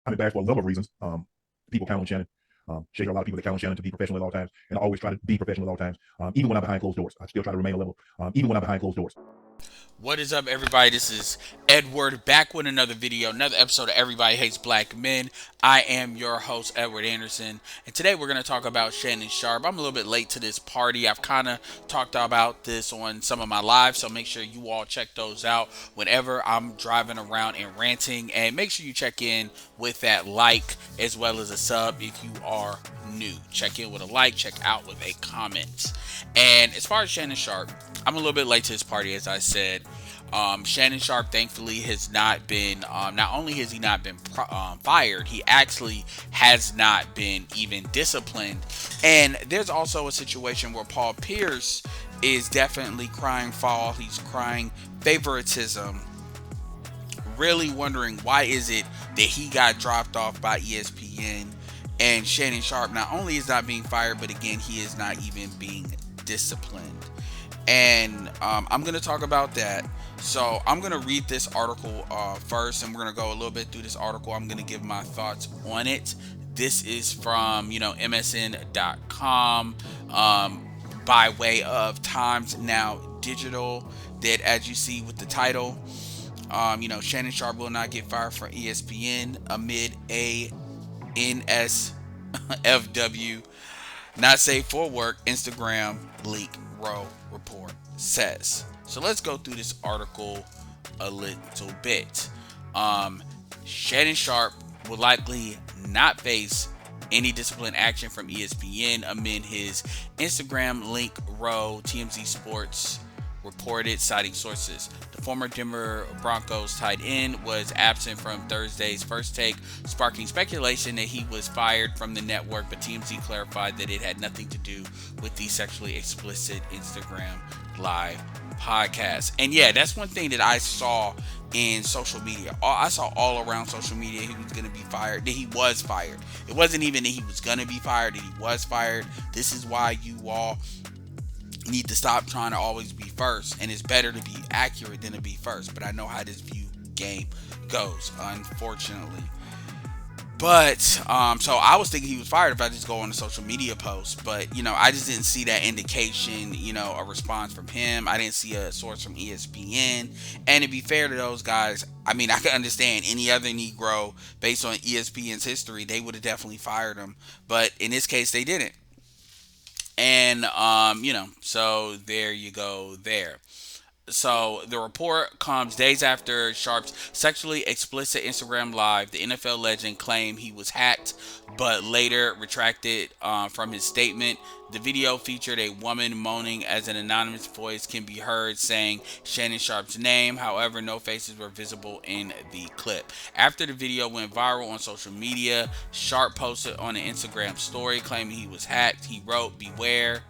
I'm embarrassed for a number of reasons. People count on Shannon. Shay, there are a lot of people that count on Shannon to be professional at all times, and I always try to be professional at all times. Even when I'm behind closed doors, I still try to remain a level. Even when I'm behind closed doors. What is up, everybody? This is Edward back with another video, another episode of Everybody Hates Black Men. I am your host, Edward Anderson, and today we're going to talk about Shannon Sharpe. I'm a little bit late to this party. I've kind of talked about this on some of my lives, so make sure you all check those out whenever I'm driving around and ranting. And make sure you check in with that like as well as a sub if you are new. Check in with a like, check out with a comment. And as far as Shannon Sharpe, I'm a little bit late to this party, as I said. Shannon Sharpe, thankfully, has not been. Not only has he not been fired, he actually has not been even disciplined. And there's also a situation where Paul Pierce is definitely crying foul. He's crying favoritism. Really wondering why is it that he got dropped off by ESPN, and Shannon Sharpe not only is not being fired, but again he is not even being disciplined. And I'm going to talk about that. So I'm going to read this article first, and we're going to go a little bit through this article. I'm going to give my thoughts on it. This is from, MSN.com by way of Times Now Digital, that as you see with the title, Shannon Sharpe will not get fired from ESPN amid a NSFW not safe for work Instagram leak, Row report says. So let's go through this article a little bit. Shannon Sharpe will likely not face any discipline action from ESPN amid his Instagram link, Row, TMZ Sports reported, citing sources. The former Denver Broncos tight end was absent from Thursday's First Take, sparking speculation that he was fired from the network, but TMZ clarified that it had nothing to do with the sexually explicit Instagram live podcast. And yeah, that's one thing that I saw in social media. I saw all around social media he was going to be fired, that he was fired. It wasn't even that he was going to be fired, that he was fired. This is why you all need to stop trying to always be first, and it's better to be accurate than to be first. But I know how this view game goes, unfortunately. But so I was thinking he was fired if I just go on the social media post, but I just didn't see that indication, a response from him. I didn't see a source from ESPN. And to be fair to those guys, I mean, I can understand any other Negro based on ESPN's history, they would have definitely fired him, but in this case they didn't. And so there you go there. So the report comes days after Sharpe's sexually explicit Instagram live. The NFL legend claimed he was hacked, but later retracted from his statement. The video featured a woman moaning as an anonymous voice can be heard saying Shannon Sharpe's name. However, no faces were visible in the clip. After the video went viral on social media, Sharpe posted on an Instagram story claiming he was hacked. He wrote, "Beware.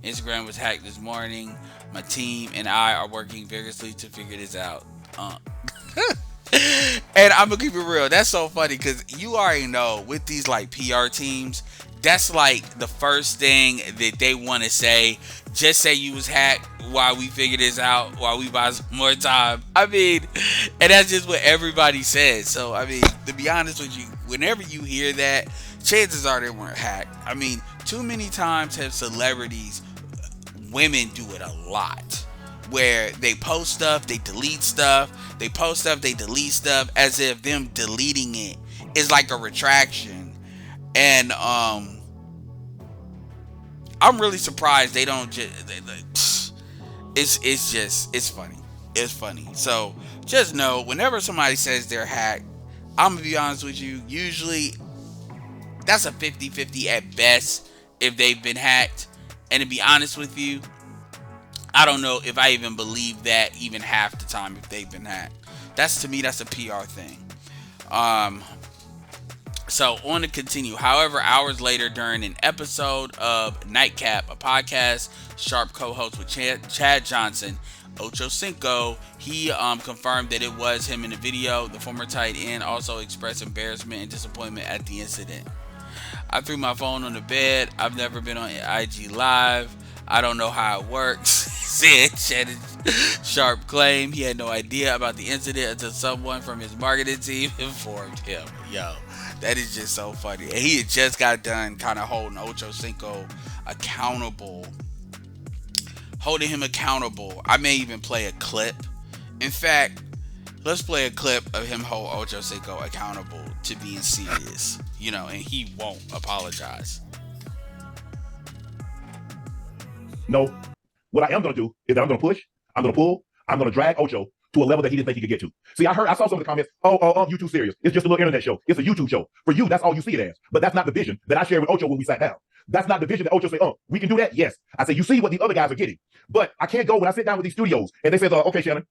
Instagram was hacked this morning. My team and I are working vigorously to figure this out." And I'm gonna keep it real. That's so funny because you already know with these like PR teams, that's like the first thing that they want to say. Just say you was hacked while we figure this out, while we buy some more time. I mean, and that's just what everybody says. So I mean, to be honest with you, whenever you hear that, chances are they weren't hacked. I mean, too many times have celebrities, women do it a lot, where they post stuff, they delete stuff, they post stuff, they delete stuff, as if them deleting it is like a retraction. And I'm really surprised they don't just. It's funny. It's funny. So just know whenever somebody says they're hacked, I'm gonna be honest with you. Usually that's a 50-50 at best if they've been hacked. And to be honest with you, I don't know if I even believe that even half the time if they've been hacked. That's, to me, that's a PR thing. So on to continue. However, hours later during an episode of Nightcap, a podcast Sharpe co-host with Chad Johnson, Ocho Cinco, he confirmed that it was him in the video. The former tight end also expressed embarrassment and disappointment at the incident. "I threw my phone on the bed. I've never been on IG Live. I don't know how it works." said Shannon Sharpe claimed he had no idea about the incident until someone from his marketing team informed him. Yo, that is just so funny. And he had just got done kind of holding Ocho Cinco accountable. Holding him accountable. I may even play a clip. In fact, let's play a clip of him hold Ocho Cinco accountable to being serious. And he won't apologize. No. What I am going to do is that I'm going to push, I'm going to pull, I'm going to drag Ocho to a level that he didn't think he could get to. See, I saw some of the comments, you too serious. It's just a little internet show. It's a YouTube show. For you, that's all you see it as. But that's not the vision that I shared with Ocho when we sat down. That's not the vision that Ocho said, we can do that? Yes. I said, you see what the other guys are getting. But I can't go when I sit down with these studios and they say, okay, Shannon,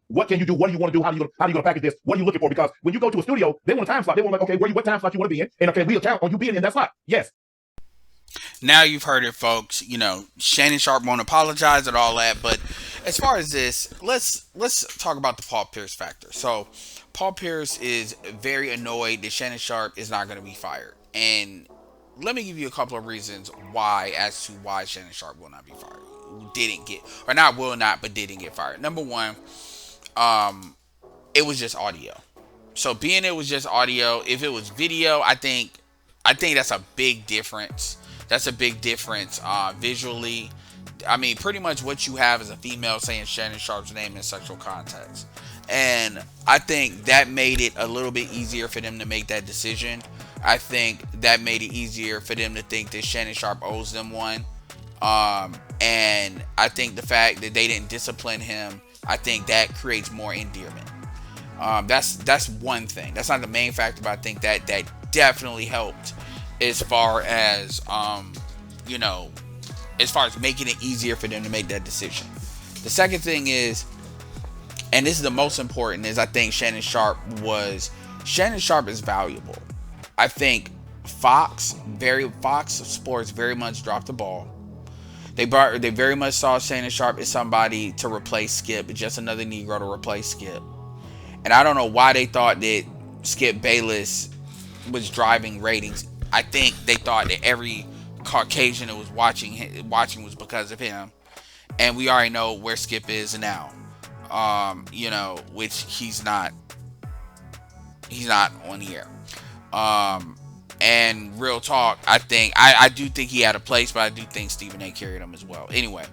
what can you do? What do you want to do? How are you going to package this? What are you looking for? Because when you go to a studio, they want a time slot. They want okay, what time slot you want to be in? And okay, we account on you being in that slot. Yes. Now you've heard it, folks. Shannon Sharpe won't apologize and all that. But as far as this, let's talk about the Paul Pierce factor. So Paul Pierce is very annoyed that Shannon Sharpe is not going to be fired. And let me give you a couple of reasons why Shannon Sharpe will not be fired. Didn't get fired. Number one, it was just audio. So being it was just audio, if it was video, I think that's a big difference. That's a big difference visually. I mean, pretty much what you have is a female saying Shannon Sharpe's name in sexual context. And I think that made it a little bit easier for them to make that decision. I think that made it easier for them to think that Shannon Sharpe owes them one. And I think the fact that they didn't discipline him, I think that creates more endearment. That's one thing. That's not the main factor, but I think that definitely helped as far as making it easier for them to make that decision. The second thing is, and this is the most important, is I think Shannon Sharpe is valuable. I think Fox Sports very much dropped the ball. They very much saw Shannon Sharpe as somebody to replace Skip, just another Negro to replace Skip. And I don't know why they thought that Skip Bayless was driving ratings. I think they thought that every Caucasian that was watching was because of him. And we already know where Skip is now. Which he's not on here. And real talk, I do think he had a place, but I do think Stephen A. carried him as well. Anyway,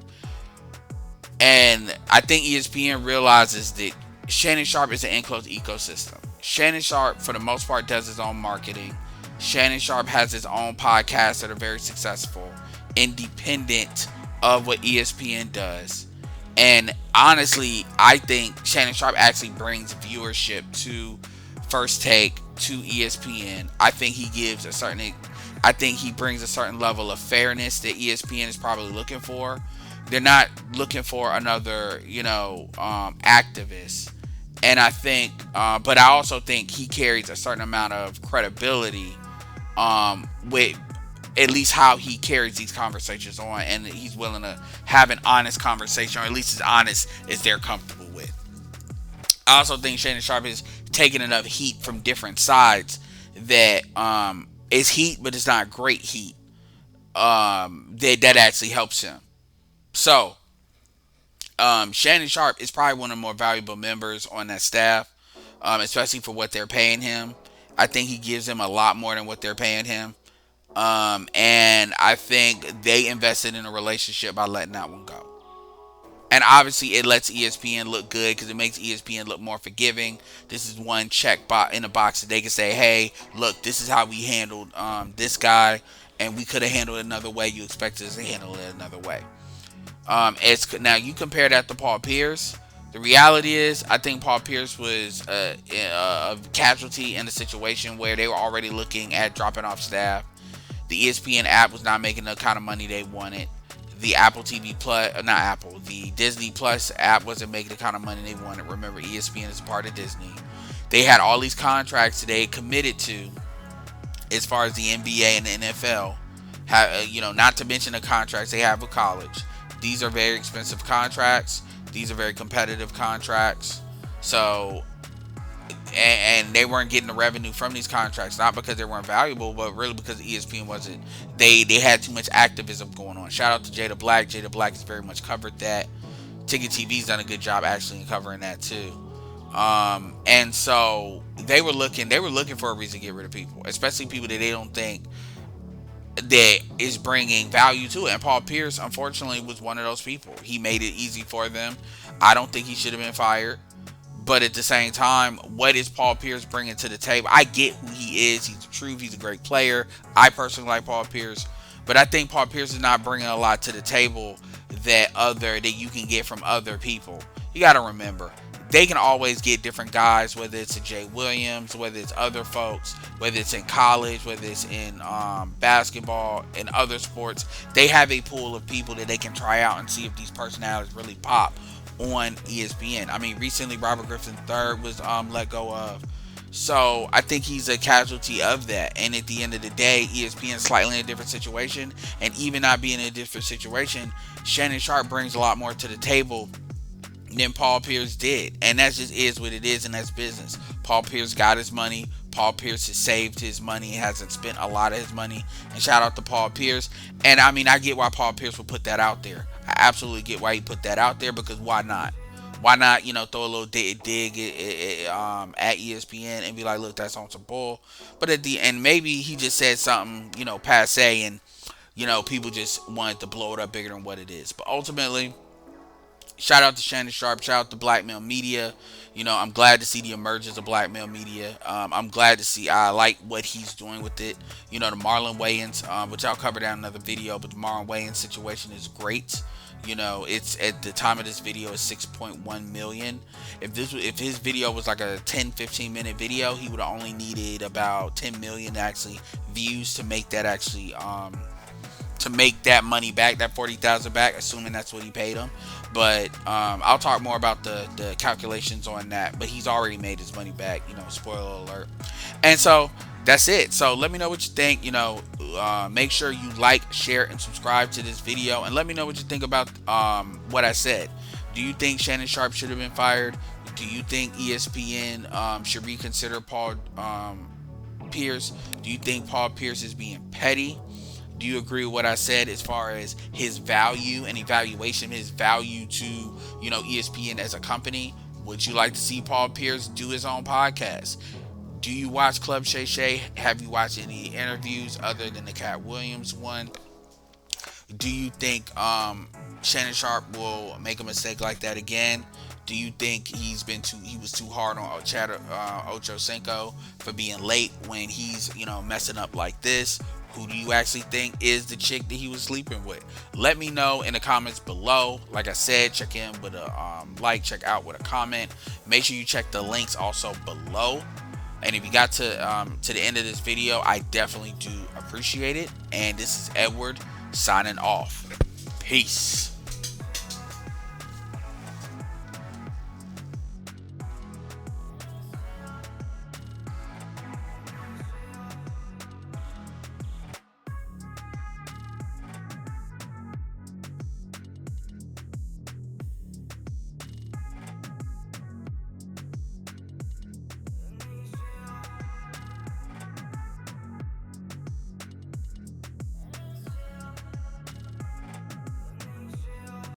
and I think ESPN realizes that Shannon Sharpe is an enclosed ecosystem. Shannon Sharpe, for the most part, does his own marketing. Shannon Sharpe has his own podcasts that are very successful, independent of what ESPN does. And honestly, I think Shannon Sharpe actually brings viewership to First Take, to ESPN. I think he brings a certain level of fairness that ESPN is probably looking for. They're not looking for another, activist. And I think, but I also think he carries a certain amount of credibility, with at least how he carries these conversations on, and he's willing to have an honest conversation, or at least as honest as they're comfortable with. I also think Shannon Sharpe is taking enough heat from different sides that it's heat, but it's not great heat. That actually helps him. So Shannon Sharpe is probably one of the more valuable members on that staff, especially for what they're paying him. I think he gives them a lot more than what they're paying him. And I think they invested in a relationship by letting that one go. And obviously it lets ESPN look good because it makes ESPN look more forgiving. This is one check in a box that they can say, hey, look, this is how we handled this guy, and we could have handled it another way. You expected us to handle it another way. Now you compare that to Paul Pierce. The reality is, I think Paul Pierce was a casualty in a situation where they were already looking at dropping off staff. The ESPN app was not making the kind of money they wanted. The the Disney Plus app wasn't making the kind of money they wanted. Remember, ESPN is part of Disney. They had all these contracts that they committed to, as far as the NBA and the NFL. Not to mention the contracts they have with college. These are very expensive contracts. These are very competitive contracts. So, and they weren't getting the revenue from these contracts, not because they weren't valuable, but really because ESPN wasn't. They had too much activism going on. Shout out to Jada Black. Jada Black has very much covered that. Ticket TV's done a good job actually in covering that too. And so they were looking for a reason to get rid of people, especially people that they don't think that is bringing value to it. And Paul Pierce, unfortunately, was one of those people. He made it easy for them. I don't think he should have been fired. But at the same time, what is Paul Pierce bringing to the table? I get who he is. He's the truth. He's a great player. I personally like Paul Pierce. But I think Paul Pierce is not bringing a lot to the table that you can get from other people. You got to remember, they can always get different guys, whether it's a Jay Williams, whether it's other folks, whether it's in college, whether it's in basketball and other sports. They have a pool of people that they can try out and see if these personalities really pop on ESPN. I mean, recently Robert Griffin III was let go of. So I think he's a casualty of that. And at the end of the day, ESPN is slightly in a different situation. And even not being in a different situation, Shannon Sharpe brings a lot more to the table than Paul Pierce did. And that just is what it is, and that's business. Paul Pierce got his money. Paul Pierce has saved his money. He hasn't spent a lot of his money. And shout out to Paul Pierce. And I mean, I get why Paul Pierce would put that out there. I absolutely get why he put that out there, because why not? Why not, throw a little dig at ESPN and be like, look, that's on some bull. But at the end, maybe he just said something, passe, and, people just wanted to blow it up bigger than what it is. But ultimately, shout out to Shannon Sharpe. Shout out to Black Male Media. I'm glad to see the emergence of Black Male Media. I'm glad to see. I like what he's doing with it. The Marlon Wayans, which I'll cover that in another video. But the Marlon Wayans situation is great. It's at the time of this video is 6.1 million. If his video was like a 10-15 minute video, he would have only needed about 10 million actually views to make that actually to make that money back, that 40,000 back, assuming that's what he paid him. But I'll talk more about the calculations on that. But he's already made his money back, spoiler alert. And so that's it. So let me know what you think. Make sure you like, share, and subscribe to this video. And let me know what you think about what I said. Do you think Shannon Sharpe should have been fired? Do you think ESPN should reconsider Paul Pierce? Do you think Paul Pierce is being petty? Do you agree with what I said as far as his value and evaluation, his value to, ESPN as a company? Would you like to see Paul Pierce do his own podcast? Do you watch Club Shay Shay? Have you watched any interviews other than the Cat Williams one? Do you think Shannon Sharpe will make a mistake like that again? Do you think he was too hard on Ocho Cinco for being late when he's, messing up like this? Who do you actually think is the chick that he was sleeping with? Let me know in the comments below. Like I said, check in with a check out with a comment. Make sure you check the links also below. And if you got to the end of this video, I definitely do appreciate it. And this is Edward signing off. Peace.